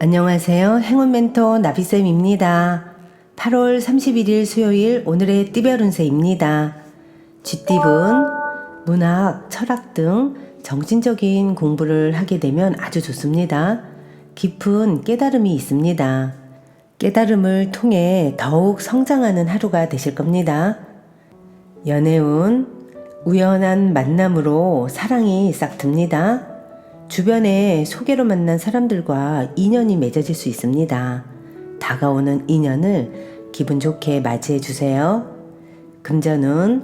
안녕하세요. 행운 멘토 나비쌤입니다. 8월 31일 수요일 오늘의 띠별 운세입니다. 쥐띠분, 문학, 철학 등 정신적인 공부를 하게 되면 아주 좋습니다. 깊은 깨달음이 있습니다. 깨달음을 통해 더욱 성장하는 하루가 되실 겁니다. 연애운, 우연한 만남으로 사랑이 싹 듭니다. 주변에 소개로 만난 사람들과 인연이 맺어질 수 있습니다. 다가오는 인연을 기분 좋게 맞이해 주세요. 금전은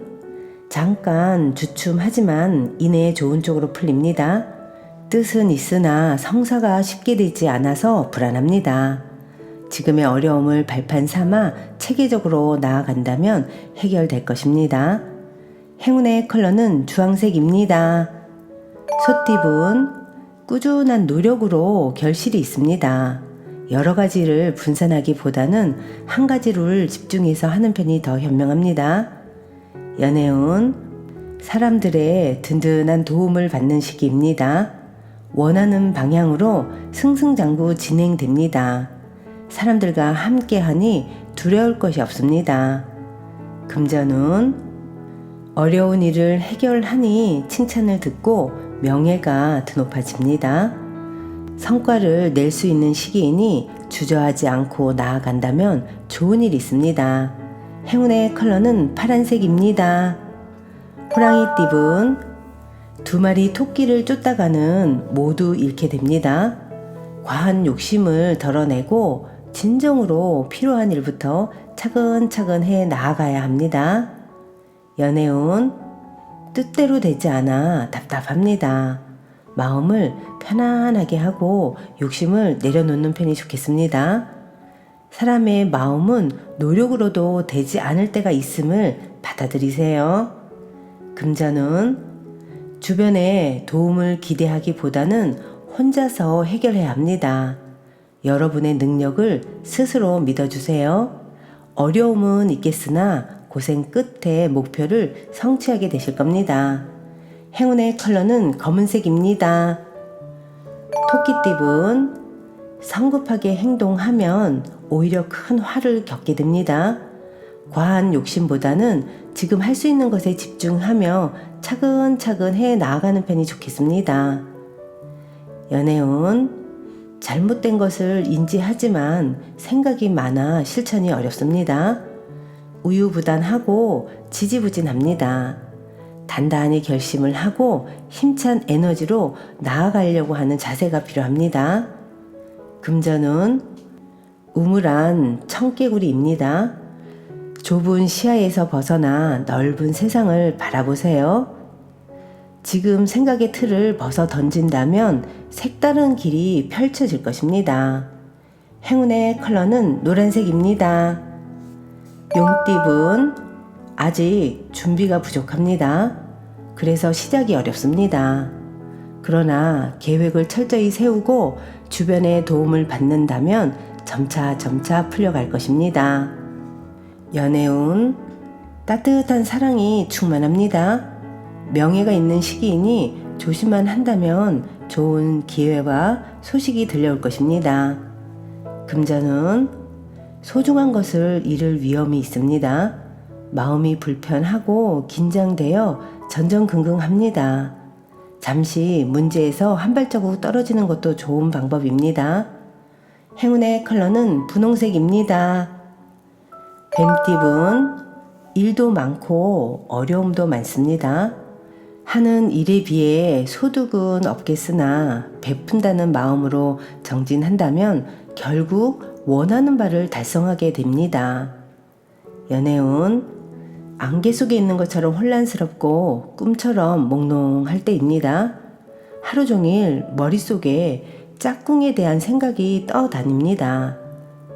잠깐 주춤하지만 이내 좋은 쪽으로 풀립니다. 뜻은 있으나 성사가 쉽게 되지 않아서 불안합니다. 지금의 어려움을 발판 삼아 체계적으로 나아간다면 해결될 것입니다. 행운의 컬러는 주황색입니다. 소띠분, 꾸준한 노력으로 결실이 있습니다. 여러 가지를 분산하기보다는 한 가지를 집중해서 하는 편이 더 현명합니다. 연애운, 사람들의 든든한 도움을 받는 시기입니다. 원하는 방향으로 승승장구 진행됩니다. 사람들과 함께하니 두려울 것이 없습니다. 금전운, 어려운 일을 해결하니 칭찬을 듣고 명예가 드높아집니다. 성과를 낼 수 있는 시기이니 주저하지 않고 나아간다면 좋은 일이 있습니다. 행운의 컬러는 파란색입니다. 호랑이띠분, 두 마리 토끼를 쫓다가는 모두 잃게 됩니다. 과한 욕심을 덜어내고 진정으로 필요한 일부터 차근차근 해 나아가야 합니다. 연애운, 뜻대로 되지 않아 답답합니다. 마음을 편안하게 하고 욕심을 내려놓는 편이 좋겠습니다. 사람의 마음은 노력으로도 되지 않을 때가 있음을 받아들이세요. 금전은 주변의 도움을 기대하기보다는 혼자서 해결해야 합니다. 여러분의 능력을 스스로 믿어주세요. 어려움은 있겠으나 고생 끝에 목표를 성취하게 되실 겁니다. 행운의 컬러는 검은색입니다. 토끼띠분, 성급하게 행동하면 오히려 큰 화를 겪게 됩니다. 과한 욕심보다는 지금 할 수 있는 것에 집중하며 차근차근 해 나아가는 편이 좋겠습니다. 연애운, 잘못된 것을 인지하지만 생각이 많아 실천이 어렵습니다. 우유부단하고 지지부진합니다. 단단히 결심을 하고 힘찬 에너지로 나아가려고 하는 자세가 필요합니다. 금전은 우물안 청개구리입니다. 좁은 시야에서 벗어나 넓은 세상을 바라보세요. 지금 생각의 틀을 벗어 던진다면 색다른 길이 펼쳐질 것입니다. 행운의 컬러는 노란색입니다. 용띠분, 아직 준비가 부족합니다. 그래서 시작이 어렵습니다. 그러나 계획을 철저히 세우고 주변의 도움을 받는다면 점차 풀려갈 것입니다. 연애운, 따뜻한 사랑이 충만합니다. 명예가 있는 시기이니 조심만 한다면 좋은 기회와 소식이 들려올 것입니다. 금전은 소중한 것을 잃을 위험이 있습니다. 마음이 불편하고 긴장되어 전전긍긍합니다. 잠시 문제에서 한 발자국 떨어지는 것도 좋은 방법입니다. 행운의 컬러는 분홍색입니다. 뱀띠분, 일도 많고 어려움도 많습니다. 하는 일에 비해 소득은 없겠으나 베푼다는 마음으로 정진한다면 결국 원하는 바를 달성하게 됩니다. 연애운, 안개 속에 있는 것처럼 혼란스럽고 꿈처럼 몽롱할 때입니다. 하루 종일 머릿속에 짝꿍에 대한 생각이 떠다닙니다.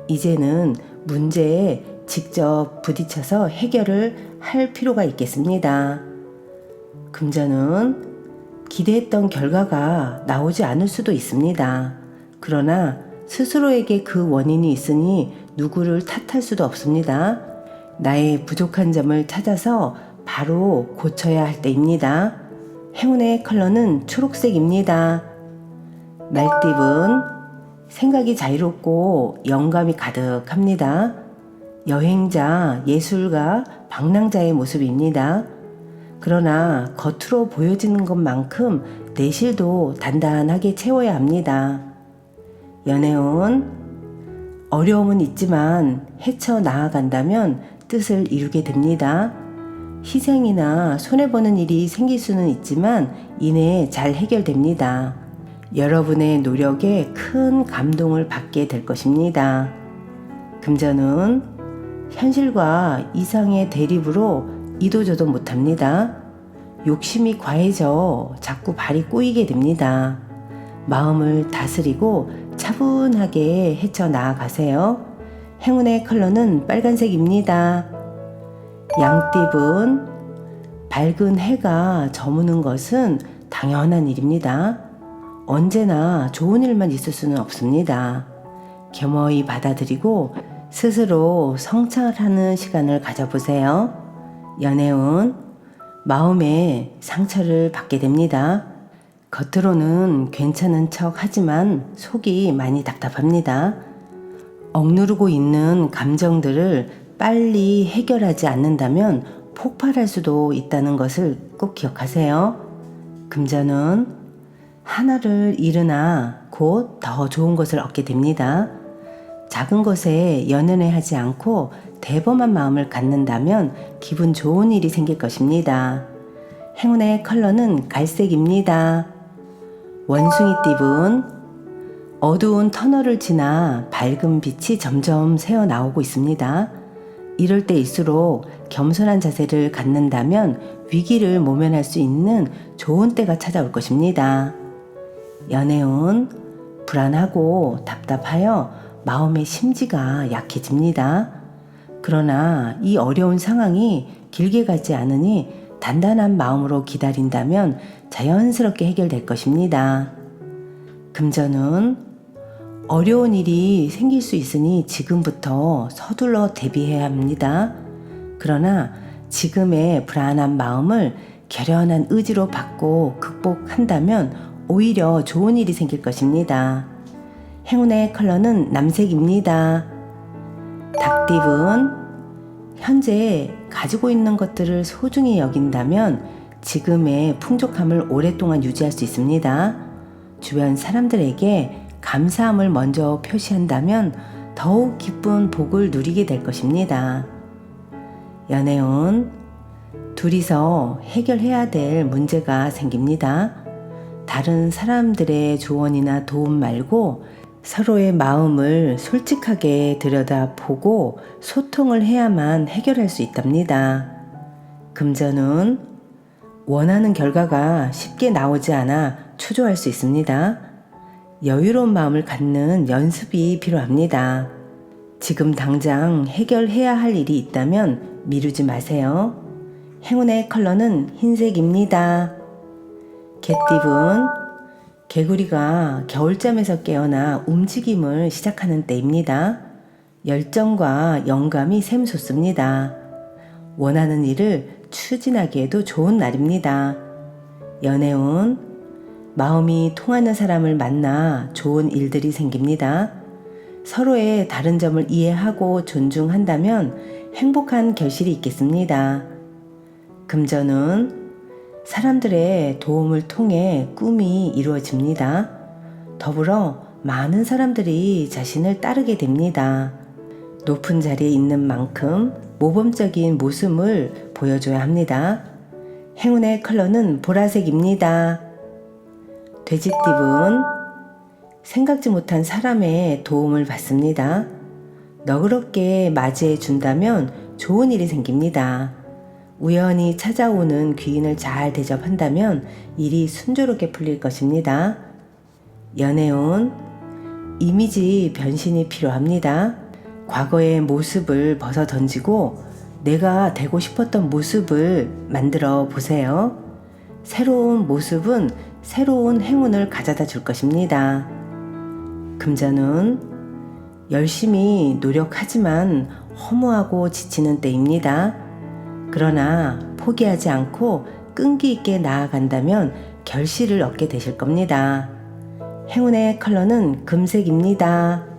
이제는 문제에 직접 부딪혀서 해결을 할 필요가 있겠습니다. 금전은 기대했던 결과가 나오지 않을 수도 있습니다. 그러나 스스로에게 그 원인이 있으니 누구를 탓할 수도 없습니다. 나의 부족한 점을 찾아서 바로 고쳐야 할 때입니다. 행운의 컬러는 초록색입니다. 말띠분, 생각이 자유롭고 영감이 가득합니다. 여행자, 예술가, 방랑자의 모습입니다. 그러나 겉으로 보여지는 것만큼 내실도 단단하게 채워야 합니다. 연애운, 어려움은 있지만 헤쳐나아간다면 뜻을 이루게 됩니다. 희생이나 손해보는 일이 생길 수는 있지만 이내 잘 해결됩니다. 여러분의 노력에 큰 감동을 받게 될 것입니다. 금전운, 현실과 이상의 대립으로 이도저도 못합니다. 욕심이 과해져 자꾸 발이 꼬이게 됩니다. 마음을 다스리고 차분하게 헤쳐나가세요. 행운의 컬러는 빨간색입니다. 양띠분, 밝은 해가 저무는 것은 당연한 일입니다. 언제나 좋은 일만 있을 수는 없습니다. 겸허히 받아들이고 스스로 성찰하는 시간을 가져보세요. 연애운, 마음에 상처를 받게 됩니다. 겉으로는 괜찮은 척 하지만 속이 많이 답답합니다. 억누르고 있는 감정들을 빨리 해결하지 않는다면 폭발할 수도 있다는 것을 꼭 기억하세요. 금전운, 하나를 잃으나 곧 더 좋은 것을 얻게 됩니다. 작은 것에 연연해하지 않고 대범한 마음을 갖는다면 기분 좋은 일이 생길 것입니다. 행운의 컬러는 갈색입니다. 원숭이띠분, 어두운 터널을 지나 밝은 빛이 점점 새어나오고 있습니다. 이럴 때일수록 겸손한 자세를 갖는다면 위기를 모면할 수 있는 좋은 때가 찾아올 것입니다. 연애운, 불안하고 답답하여 마음의 심지가 약해집니다. 그러나 이 어려운 상황이 길게 가지 않으니 단단한 마음으로 기다린다면 자연스럽게 해결될 것입니다. 금전운, 어려운 일이 생길 수 있으니 지금부터 서둘러 대비해야 합니다. 그러나 지금의 불안한 마음을 결연한 의지로 받고 극복한다면 오히려 좋은 일이 생길 것입니다. 행운의 컬러는 남색입니다. 닭띠분, 현재 가지고 있는 것들을 소중히 여긴다면 지금의 풍족함을 오랫동안 유지할 수 있습니다. 주변 사람들에게 감사함을 먼저 표시한다면 더욱 기쁜 복을 누리게 될 것입니다. 연애운, 둘이서 해결해야 될 문제가 생깁니다. 다른 사람들의 조언이나 도움 말고 서로의 마음을 솔직하게 들여다보고 소통을 해야만 해결할 수 있답니다. 금전운, 원하는 결과가 쉽게 나오지 않아 초조할 수 있습니다. 여유로운 마음을 갖는 연습이 필요합니다. 지금 당장 해결해야 할 일이 있다면 미루지 마세요. 행운의 컬러는 흰색입니다. 개띠분, 개구리가 겨울잠에서 깨어나 움직임을 시작하는 때입니다. 열정과 영감이 샘솟습니다. 원하는 일을 추진하기에도 좋은 날입니다. 연애운, 마음이 통하는 사람을 만나 좋은 일들이 생깁니다. 서로의 다른 점을 이해하고 존중한다면 행복한 결실이 있겠습니다. 금전운, 사람들의 도움을 통해 꿈이 이루어집니다. 더불어 많은 사람들이 자신을 따르게 됩니다. 높은 자리에 있는 만큼 모범적인 모습을 보여줘야 합니다. 행운의 컬러는 보라색입니다. 돼지띠분, 생각지 못한 사람의 도움을 받습니다. 너그럽게 맞이해 준다면 좋은 일이 생깁니다. 우연히 찾아오는 귀인을 잘 대접한다면 일이 순조롭게 풀릴 것입니다. 연애운, 이미지 변신이 필요합니다. 과거의 모습을 벗어 던지고 내가 되고 싶었던 모습을 만들어 보세요. 새로운 모습은 새로운 행운을 가져다 줄 것입니다. 금전운, 열심히 노력하지만 허무하고 지치는 때입니다. 그러나 포기하지 않고 끈기 있게 나아간다면 결실을 얻게 되실 겁니다. 행운의 컬러는 금색입니다.